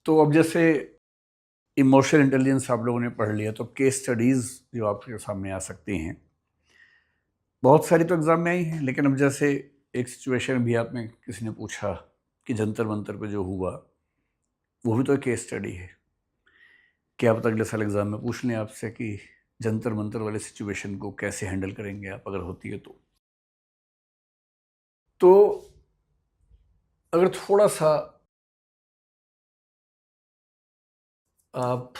तो अब जैसे इमोशनल इंटेलिजेंस आप लोगों ने पढ़ लिया, तो केस स्टडीज़ जो आपके सामने आ सकती हैं, बहुत सारी तो एग्ज़ाम में आई हैं, लेकिन अब जैसे एक सिचुएशन भी आप में किसी ने पूछा कि जंतर मंतर पे जो हुआ, वो भी तो एक केस स्टडी है। क्या पता अगले साल एग्ज़ाम में पूछ लें आपसे कि जंतर मंतर वाले सिचुएशन को कैसे हैंडल करेंगे आप, अगर होती है तो अगर थोड़ा सा आप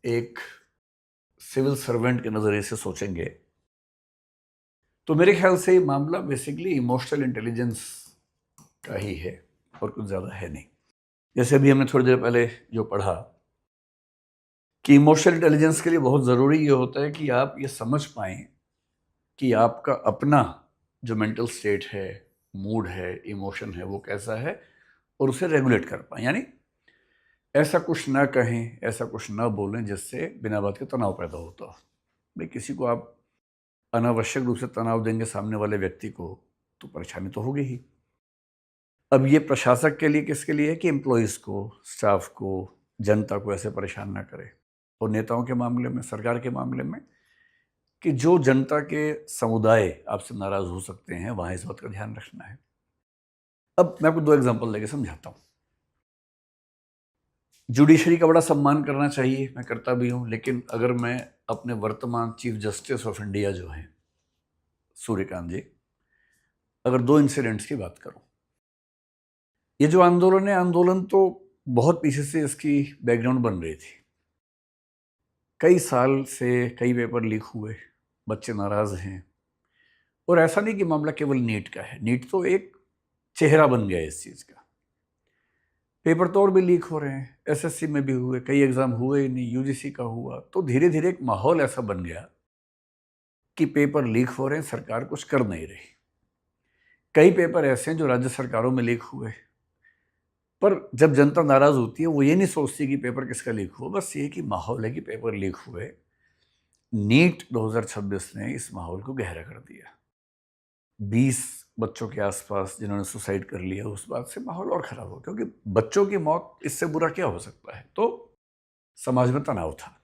एक सिविल सर्वेंट के नज़रिए से सोचेंगे, तो मेरे ख्याल से ये मामला बेसिकली इमोशनल इंटेलिजेंस का ही है और कुछ ज़्यादा है नहीं। जैसे अभी हमने थोड़ी देर पहले जो पढ़ा कि इमोशनल इंटेलिजेंस के लिए बहुत ज़रूरी ये होता है कि आप ये समझ पाएँ कि आपका अपना जो मेंटल स्टेट है, मूड है, इमोशन है, वो कैसा है और उसे रेगुलेट कर पाएँ। यानी ऐसा कुछ ना कहें, ऐसा कुछ ना बोलें जिससे बिना बात के तनाव पैदा होता हो। भाई किसी को आप अनावश्यक रूप से तनाव देंगे सामने वाले व्यक्ति को, तो परेशानी तो होगी ही। अब ये प्रशासक के लिए किसके लिए है कि एम्प्लॉइज़ को, स्टाफ को, जनता को ऐसे परेशान ना करे। और नेताओं के मामले में, सरकार के मामले में, कि जो जनता के समुदाय आपसे नाराज़ हो सकते हैं, वहाँ इस बात का ध्यान रखना है। अब मैं आपको 2 एग्ज़ाम्पल देके समझाता हूँ। जुडिशरी का बड़ा सम्मान करना चाहिए, मैं करता भी हूँ, लेकिन अगर मैं अपने वर्तमान चीफ जस्टिस ऑफ इंडिया जो हैं, सूर्यकांत जी, अगर 2 इंसिडेंट्स की बात करूँ। ये जो आंदोलन है, आंदोलन तो बहुत पीछे से इसकी बैकग्राउंड बन रही थी। कई साल से कई पेपर लीक हुए, बच्चे नाराज़ हैं। और ऐसा नहीं कि मामला केवल नीट का है, नीट तो एक चेहरा बन गया है इस चीज़ का। पेपर तो और भी लीक हो रहे हैं, एसएससी में भी हुए, कई एग्ज़ाम हुए ही नहीं, यूजीसी का हुआ। तो धीरे धीरे एक माहौल ऐसा बन गया कि पेपर लीक हो रहे हैं, सरकार कुछ कर नहीं रही। कई पेपर ऐसे हैं जो राज्य सरकारों में लीक हुए, पर जब जनता नाराज़ होती है, वो ये नहीं सोचती कि पेपर किसका लीक हुआ, बस ये कि माहौल है कि पेपर लीक हुए। नीट 2026 ने इस माहौल को गहरा कर दिया। 20 बच्चों के आसपास जिन्होंने सुसाइड कर लिया, उस बात से माहौल और ख़राब हो, क्योंकि बच्चों की मौत इससे बुरा क्या हो सकता है। तो समाज में तनाव था।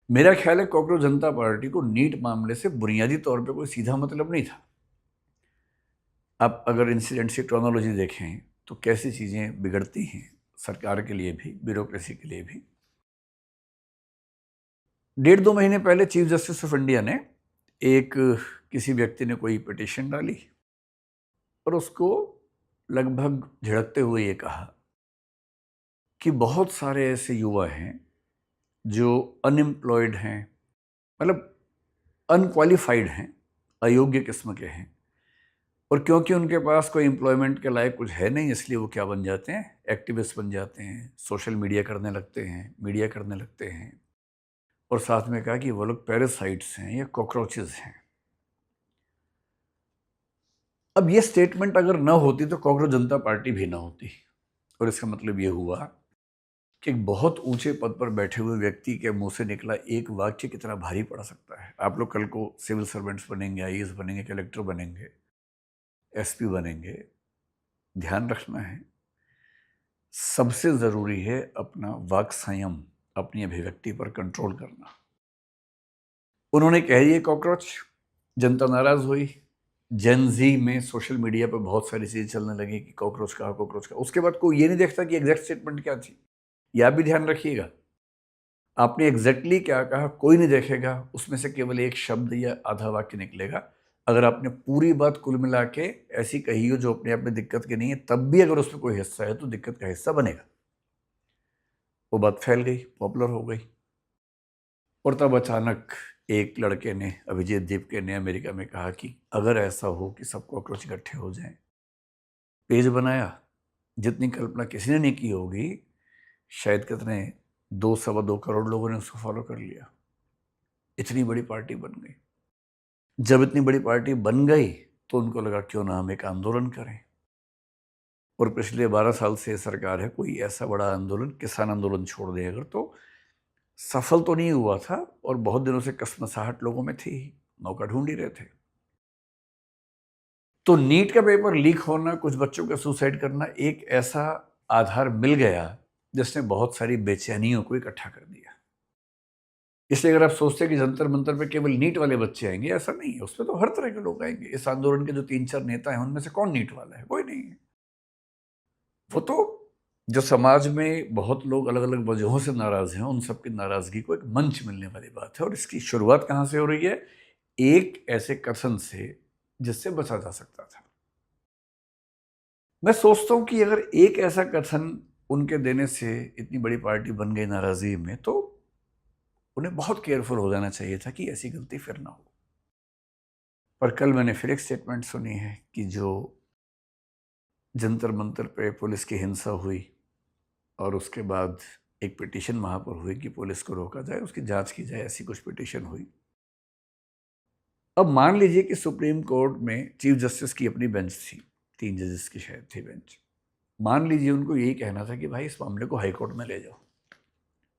मेरा ख्याल है कॉकरोच जनता पार्टी को नीट मामले से बुनियादी तौर पे कोई सीधा मतलब नहीं था। आप अगर इंसिडेंट की क्रोनोलॉजी देखें तो कैसी चीज़ें बिगड़ती हैं, सरकार के लिए भी, ब्यूरोक्रेसी के लिए भी। 1.5-2 महीने पहले चीफ जस्टिस ऑफ इंडिया ने एक किसी व्यक्ति ने कोई पिटीशन डाली और उसको लगभग झिड़कते हुए ये कहा कि बहुत सारे ऐसे युवा हैं जो अनएम्प्लॉयड हैं, मतलब अनक्वालिफाइड हैं, अयोग्य किस्म के हैं, और क्योंकि उनके पास कोई एम्प्लॉयमेंट के लायक कुछ है नहीं, इसलिए वो क्या बन जाते हैं, एक्टिविस्ट बन जाते हैं, सोशल मीडिया करने लगते हैं, मीडिया करने लगते हैं। और साथ में कहा कि वो लोग पैरासाइट्स हैं या कॉकरोचेस हैं। अब ये स्टेटमेंट अगर ना होती तो कॉकरोच जनता पार्टी भी ना होती। और इसका मतलब ये हुआ कि एक बहुत ऊंचे पद पर बैठे हुए व्यक्ति के मुंह से निकला एक वाक्य कितना भारी पड़ सकता है। आप लोग कल को सिविल सर्वेंट्स बनेंगे, आईएएस बनेंगे, कलेक्टर बनेंगे, एसपी बनेंगे। ध्यान रखना है, सबसे ज़रूरी है अपना वाक संयम, अपनी अभिव्यक्ति पर कंट्रोल करना। उन्होंने कह दिया कॉकरोच, जनता नाराज़ हुई। जेन जी में सोशल मीडिया पर बहुत सारी चीज़ें चलने लगी कि कॉकरोच कहा, कॉकरोच कहा। उसके बाद कोई ये नहीं देखता कि एग्जैक्ट स्टेटमेंट क्या थी। यह भी ध्यान रखिएगा, आपने एग्जैक्टली क्या कहा कोई नहीं देखेगा, उसमें से केवल एक शब्द या आधा वाक्य निकलेगा। अगर आपने पूरी बात कुल मिला के ऐसी कही हो जो अपने आप में दिक्कत की नहीं है, तब भी अगर उसमें कोई हिस्सा है तो दिक्कत का हिस्सा बनेगा। वो बात फैल गई, पॉपुलर हो गई। और तब अचानक एक लड़के ने, अभिजीत दीपके ने, अमेरिका में कहा कि अगर ऐसा हो कि सब कॉकरोच इकट्ठे हो जाएं, पेज बनाया। जितनी कल्पना किसी ने नहीं की होगी, शायद कितने 2-2.25 करोड़ लोगों ने उसको फॉलो कर लिया। इतनी बड़ी पार्टी बन गई। जब इतनी बड़ी पार्टी बन गई तो उनको लगा क्यों ना हम एक आंदोलन करें। और पिछले 12 साल से सरकार है, कोई ऐसा बड़ा आंदोलन, किसान आंदोलन छोड़ दें अगर, तो सफल तो नहीं हुआ था। और बहुत दिनों से कसमसाहट लोगों में थी, मौका ढूंढ ही रहे थे। तो नीट का पेपर लीक होना, कुछ बच्चों का सुसाइड करना, एक ऐसा आधार मिल गया जिसने बहुत सारी बेचैनियों को इकट्ठा कर दिया। इसलिए अगर आप सोचते हैं कि जंतर मंतर पे केवल नीट वाले बच्चे आएंगे, ऐसा नहीं है। उसमें तो हर तरह के लोग आएंगे। इस आंदोलन के जो 3-4 नेता हैं उनमें से कौन नीट वाला है? कोई नहीं है। वो तो जो समाज में बहुत लोग अलग अलग वजहों से नाराज हैं, उन सबकी नाराजगी को एक मंच मिलने वाली बात है। और इसकी शुरुआत कहाँ से हो रही है? एक ऐसे कथन से जिससे बचा जा सकता था। मैं सोचता हूं कि अगर एक ऐसा कथन उनके देने से इतनी बड़ी पार्टी बन गई नाराजगी में, तो उन्हें बहुत केयरफुल हो जाना चाहिए था कि ऐसी गलती फिर ना हो। पर कल मैंने फिर एक स्टेटमेंट सुनी है कि जो जंतर मंतर पे पुलिस की हिंसा हुई और उसके बाद एक पिटीशन वहां पर हुई कि पुलिस को रोका जाए, उसकी जांच की जाए, ऐसी कुछ पिटीशन हुई। अब मान लीजिए कि सुप्रीम कोर्ट में चीफ जस्टिस की अपनी बेंच थी, 3 जजेस की शायद थी बेंच। मान लीजिए उनको यही कहना था कि भाई इस मामले को हाई कोर्ट में ले जाओ,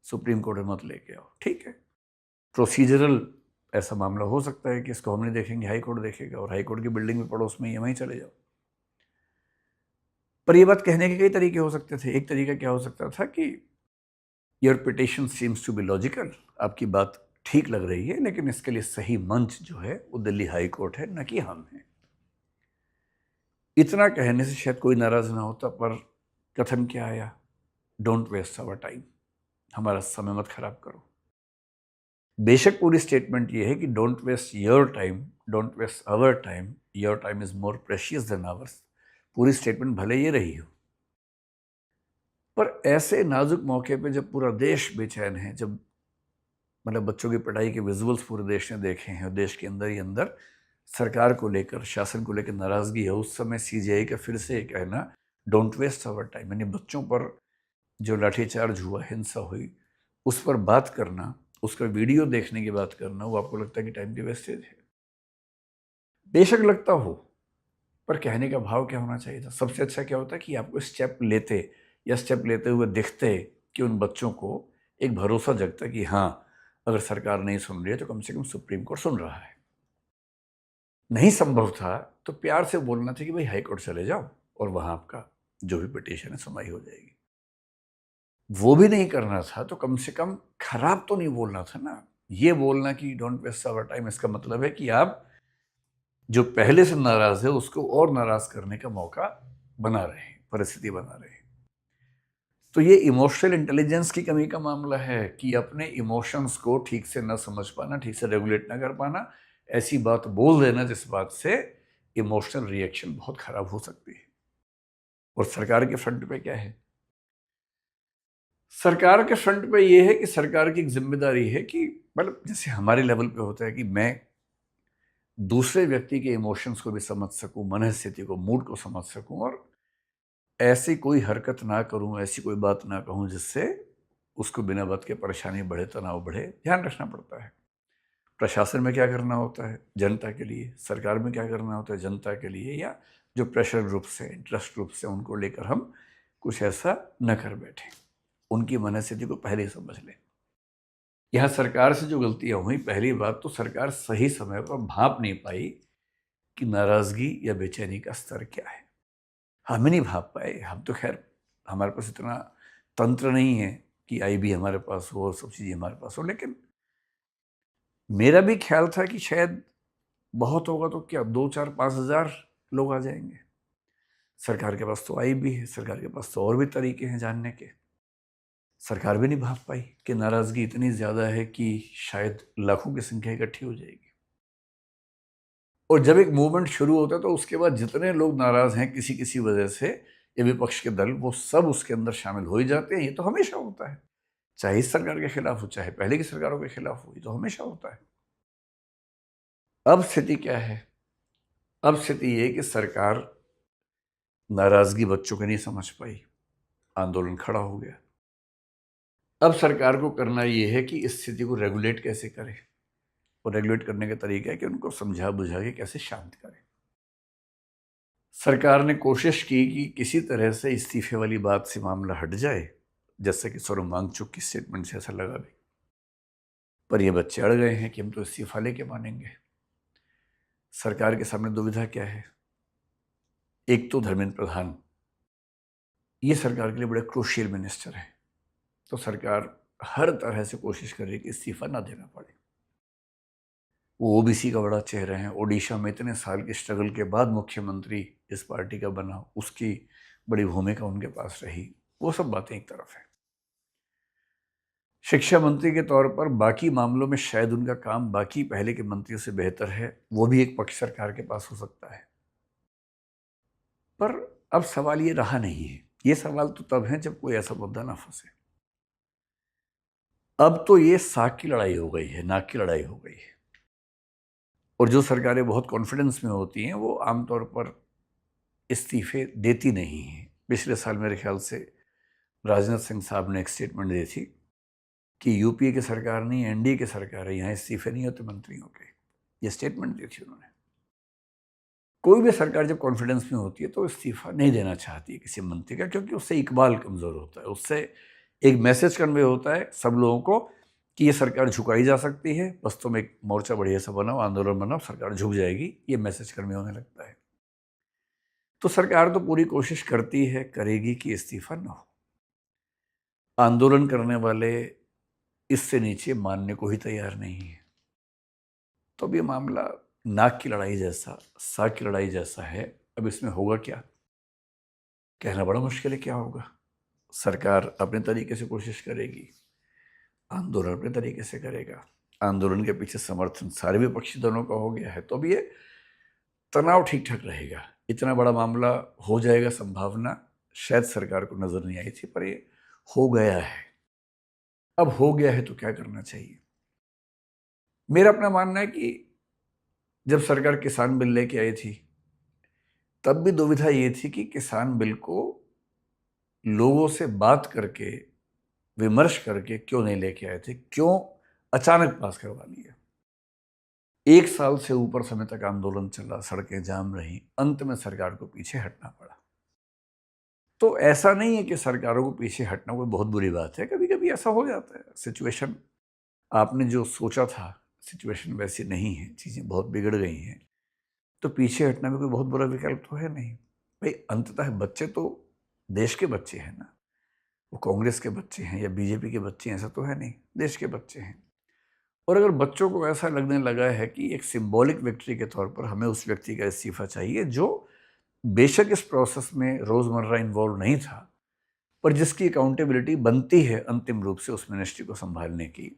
सुप्रीम कोर्ट में मत लेके आओ। ठीक है, प्रोसीजरल ऐसा मामला हो सकता है कि इसको हम नहीं देखेंगे, हाई कोर्ट देखेगा, और हाई कोर्ट की बिल्डिंग में पड़ोस में ही वहीं चले जाओ। पर यह बात कहने के कई तरीके हो सकते थे। एक तरीका क्या हो सकता था कि your petition seems to be logical, आपकी बात ठीक लग रही है, लेकिन इसके लिए सही मंच जो है वो दिल्ली हाई कोर्ट है, न कि हम हैं। इतना कहने से शायद कोई नाराज ना होता, पर कथन क्या आया? डोंट वेस्ट आवर टाइम, हमारा समय मत खराब करो। बेशक पूरी स्टेटमेंट ये है कि don't waste your time, don't waste our time, your time is more precious than ours. पूरी स्टेटमेंट भले ये रही हो, पर ऐसे नाजुक मौके पे जब पूरा देश बेचैन है, जब मतलब बच्चों की पढ़ाई के विजुअल्स पूरे देश ने देखे हैं और देश के अंदर ही अंदर सरकार को लेकर, शासन को लेकर नाराजगी है, उस समय सीजीआई का फिर से कहना डोंट वेस्ट आवर टाइम, यानी बच्चों पर जो लाठीचार्ज हुआ, हिंसा हुई, उस पर बात करना, उसका वीडियो देखने की बात करना, वो आपको लगता है कि टाइम की वेस्टेज है? बेशक लगता हो, पर कहने का भाव क्या होना चाहिए था? सबसे अच्छा क्या होता कि आपको स्टेप लेते या स्टेप लेते हुए दिखते कि उन बच्चों को एक भरोसा जगता कि हाँ, अगर सरकार नहीं सुन रही है तो कम से कम सुप्रीम कोर्ट सुन रहा है। नहीं संभव था तो प्यार से बोलना था कि भाई हाई कोर्ट चले जाओ और वहां आपका जो भी पिटीशन है सुनवाई हो जाएगी। वो भी नहीं करना था तो कम से कम खराब तो नहीं बोलना था ना। ये बोलना कि डोंट वेस्ट आवर टाइम, इसका मतलब है कि आप जो पहले से नाराज है उसको और नाराज करने का मौका बना रहे हैं, परिस्थिति बना रहे हैं। तो ये इमोशनल इंटेलिजेंस की कमी का मामला है कि अपने इमोशंस को ठीक से न समझ पाना, ठीक से रेगुलेट ना कर पाना, ऐसी बात बोल देना जिस बात से इमोशनल रिएक्शन बहुत खराब हो सकती है। और सरकार के फ्रंट पे क्या है? सरकार के फ्रंट पे ये है कि सरकार की एक जिम्मेदारी है कि मतलब जैसे हमारे लेवल पे होता है कि मैं दूसरे व्यक्ति के इमोशंस को भी समझ सकूं, मनस्थिति को, मूड को समझ सकूं, और ऐसी कोई हरकत ना करूं, ऐसी कोई बात ना कहूं जिससे उसको बिना बात के परेशानी बढ़े, तनाव बढ़े। ध्यान रखना पड़ता है प्रशासन में क्या करना होता है जनता के लिए, सरकार में क्या करना होता है जनता के लिए, या जो प्रेशर ग्रुप्स हैं, इंटरेस्ट ग्रुप्स हैं, उनको लेकर हम कुछ ऐसा न कर बैठे। उनकी मनस्थिति को पहले ही समझ लें। यहाँ सरकार से जो गलतियां हुई, पहली बात तो सरकार सही समय पर भांप नहीं पाई कि नाराजगी या बेचैनी का स्तर क्या है। हम ही नहीं भाप पाए। हम तो खैर, हमारे पास इतना तंत्र नहीं है कि आईबी हमारे पास हो और सब चीज़ें हमारे पास हो, लेकिन मेरा भी ख्याल था कि शायद बहुत होगा तो क्या 2, 4, 5 हज़ार लोग आ जाएंगे। सरकार के पास तो आईबी है, सरकार के पास तो और भी तरीके हैं जानने के। सरकार भी नहीं भाप पाई कि नाराजगी इतनी ज़्यादा है कि शायद लाखों की संख्या इकट्ठी हो जाएगी। और जब एक मूवमेंट शुरू होता है तो उसके बाद जितने लोग नाराज हैं किसी किसी वजह से, ये विपक्ष के दल, वो सब उसके अंदर शामिल हो ही जाते हैं। ये तो हमेशा होता है, चाहे इस सरकार के खिलाफ हो, चाहे पहले की सरकारों के खिलाफ हो, ये तो हमेशा होता है। अब स्थिति क्या है? अब स्थिति ये कि सरकार नाराजगी बच्चों की नहीं समझ पाई, आंदोलन खड़ा हो गया। अब सरकार को करना ये है कि इस स्थिति को रेगुलेट कैसे करे, और रेगुलेट करने का तरीका है कि उनको समझा बुझा के कैसे शांत करे। सरकार ने कोशिश की कि किसी तरह से इस्तीफे वाली बात से मामला हट जाए, जैसे कि सोनम वांगचुक की स्टेटमेंट से ऐसा लगा भी। पर ये बच्चे अड़ गए हैं कि हम तो इस्तीफा लेके मानेंगे। सरकार के सामने दुविधा क्या है? एक तो धर्मेंद्र प्रधान, ये सरकार के लिए बड़े क्रूशियल मिनिस्टर है। तो सरकार हर तरह से कोशिश कर रही है कि इस्तीफा ना देना पड़े। वो ओबीसी का बड़ा चेहरा है, ओडिशा में इतने साल के स्ट्रगल के बाद मुख्यमंत्री इस पार्टी का बना, उसकी बड़ी भूमिका उनके पास रही। वो सब बातें एक तरफ है। शिक्षा मंत्री के तौर पर बाकी मामलों में शायद उनका काम बाकी पहले के मंत्रियों से बेहतर है, वो भी एक पक्ष सरकार के पास हो सकता है। पर अब सवाल ये रहा नहीं है। ये सवाल तो तब है जब कोई ऐसा मुद्दा ना फंसे। अब तो ये साख की लड़ाई हो गई है, नाक की लड़ाई हो गई है। और जो सरकारें बहुत कॉन्फिडेंस में होती हैं वो आमतौर पर इस्तीफे देती नहीं हैं। पिछले साल मेरे ख्याल से राजनाथ सिंह साहब ने एक स्टेटमेंट दी थी कि यूपीए की सरकार नहीं, एनडीए की सरकार है, यहाँ इस्तीफे नहीं होते मंत्रियों के। ये स्टेटमेंट दी थी उन्होंने। कोई भी सरकार जब कॉन्फिडेंस में होती है तो इस्तीफा नहीं देना चाहती है किसी मंत्री का, क्योंकि उससे इकबाल कमज़ोर होता है। उससे एक मैसेज कन्वे होता है सब लोगों को कि ये सरकार झुकाई जा सकती है, बस तुम एक मोर्चा बढ़िया सा बनाओ, आंदोलन बनाओ, सरकार झुक जाएगी, ये मैसेज कन्वे होने लगता है। तो सरकार तो पूरी कोशिश करती है, करेगी कि इस्तीफा न हो। आंदोलन करने वाले इससे नीचे मानने को ही तैयार नहीं है। तो अब ये मामला नाक की लड़ाई जैसा, साग की लड़ाई जैसा है। अब इसमें होगा क्या, कहना बड़ा मुश्किल है क्या होगा। सरकार अपने तरीके से कोशिश करेगी, आंदोलन अपने तरीके से करेगा। आंदोलन के पीछे समर्थन सारे विपक्षी दलों का हो गया है, तो अब ये तनाव ठीक ठाक रहेगा। इतना बड़ा मामला हो जाएगा, संभावना शायद सरकार को नजर नहीं आई थी, पर ये हो गया है। अब हो गया है तो क्या करना चाहिए। मेरा अपना मानना है कि जब सरकार किसान बिल लेके आई थी तब भी दुविधा ये थी कि किसान बिल को लोगों से बात करके, विमर्श करके क्यों नहीं लेके आए थे, क्यों अचानक पास करवा लिया। 1 साल से ऊपर समय तक आंदोलन चला, सड़कें जाम रही, अंत में सरकार को पीछे हटना पड़ा। तो ऐसा नहीं है कि सरकारों को पीछे हटना कोई बहुत बुरी बात है, कभी कभी ऐसा हो जाता है। सिचुएशन, आपने जो सोचा था सिचुएशन वैसी नहीं है, चीज़ें बहुत बिगड़ गई हैं, तो पीछे हटना भी कोई बहुत बुरा विकल्प तो है नहीं। भाई अंततः बच्चे तो देश के बच्चे हैं ना, वो कांग्रेस के बच्चे हैं या बीजेपी के बच्चे हैं ऐसा तो है नहीं, देश के बच्चे हैं। और अगर बच्चों को ऐसा लगने लगा है कि एक सिंबॉलिक विक्ट्री के तौर पर हमें उस व्यक्ति का इस्तीफा चाहिए जो बेशक इस प्रोसेस में रोजमर्रा इन्वॉल्व नहीं था, पर जिसकी अकाउंटेबिलिटी बनती है अंतिम रूप से उस मिनिस्ट्री को संभालने की।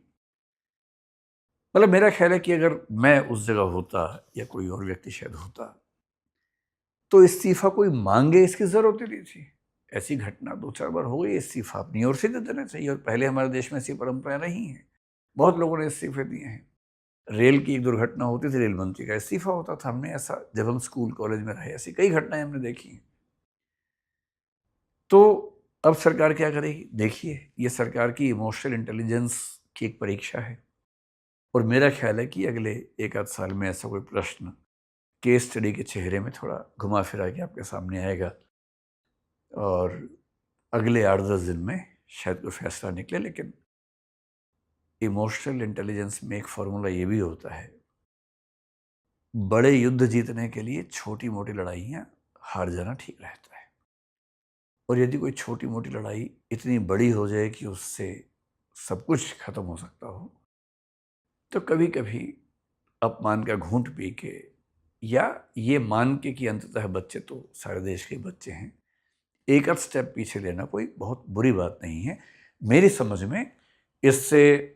मतलब मेरा ख्याल है कि अगर मैं उस जगह होता या कोई और व्यक्ति शायद होता तो इस्तीफा कोई मांगे इसकी जरूरत ही नहीं थी। ऐसी घटना 2-4 बार हो गई, इस्तीफा अपनी ओर से दे देना चाहिए। और पहले हमारे देश में ऐसी परंपरा नहीं है, बहुत लोगों ने इस्तीफे दिए हैं। रेल की एक दुर्घटना होती थी, रेल मंत्री का इस्तीफा होता था। हमने ऐसा, जब हम स्कूल कॉलेज में रहे, ऐसी कई घटनाएं हमने देखी हैं। तो अब सरकार क्या करेगी, देखिए ये सरकार की इमोशनल इंटेलिजेंस की एक परीक्षा है। और मेरा ख्याल है कि अगले 1 आध साल में ऐसा कोई प्रश्न केस स्टडी के चेहरे में थोड़ा घुमा फिरा के आपके सामने आएगा और अगले 8-10 दिन में शायद कोई फैसला निकले। लेकिन इमोशनल इंटेलिजेंस में एक फॉर्मूला ये भी होता है, बड़े युद्ध जीतने के लिए छोटी मोटी लड़ाइयाँ हार जाना ठीक रहता है। और यदि कोई छोटी मोटी लड़ाई इतनी बड़ी हो जाए कि उससे सब कुछ खत्म हो सकता हो, तो कभी कभी अपमान का घूंट पी के, या ये मान के कि अंततः बच्चे तो सारे देश के बच्चे हैं, एक आध स्टेप पीछे लेना कोई बहुत बुरी बात नहीं है। मेरी समझ में इससे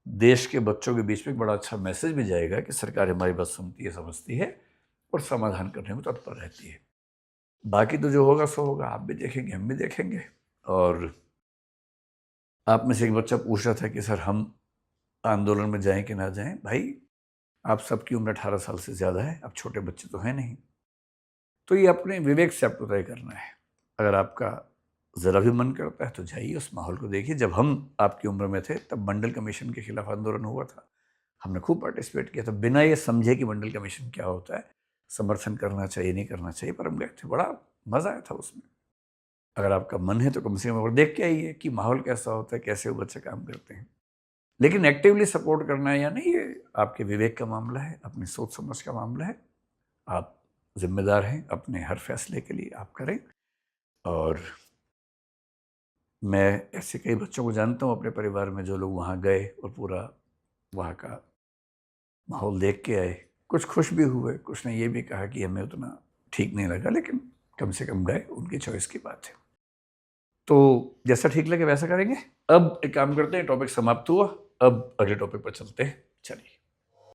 देश के बच्चों के बीच में एक बड़ा अच्छा मैसेज भी जाएगा कि सरकार हमारी बात सुनती है, समझती है और समाधान करने में तत्पर रहती है। बाकी तो जो होगा सो होगा, आप भी देखेंगे, हम भी देखेंगे। और आप में से एक बच्चा पूछ रहा था कि सर हम आंदोलन में जाएं कि ना जाएं। भाई आप सबकी उम्र 18 साल से ज़्यादा है, अब छोटे बच्चे तो हैं नहीं। तो ये अपने विवेक से आपको तय करना है। अगर आपका ज़रा भी मन करता है तो जाइए, उस माहौल को देखिए। जब हम आपकी उम्र में थे तब मंडल कमीशन के खिलाफ आंदोलन हुआ था, हमने खूब पार्टिसिपेट किया था, बिना ये समझे कि मंडल कमीशन क्या होता है, समर्थन करना चाहिए नहीं करना चाहिए, पर हम गए थे, बड़ा मज़ा आया था उसमें। अगर आपका मन है तो कम से कम और देख के आइए कि माहौल कैसा होता है, कैसे वो बच्चे काम करते हैं। लेकिन एक्टिवली सपोर्ट करना है या नहीं, ये आपके विवेक का मामला है, अपनी सोच समझ का मामला है। आप जिम्मेदार हैं अपने हर फैसले के लिए, आप करें। और मैं ऐसे कई बच्चों को जानता हूँ अपने परिवार में जो लोग वहाँ गए और पूरा वहाँ का माहौल देख के आए। कुछ खुश भी हुए, कुछ ने ये भी कहा कि हमें उतना ठीक नहीं लगा, लेकिन कम से कम गए, उनकी चॉइस की बात है। तो जैसा ठीक लगे वैसा करेंगे। अब एक काम करते हैं, टॉपिक समाप्त हुआ, अब अगले टॉपिक पर चलते हैं। चलिए।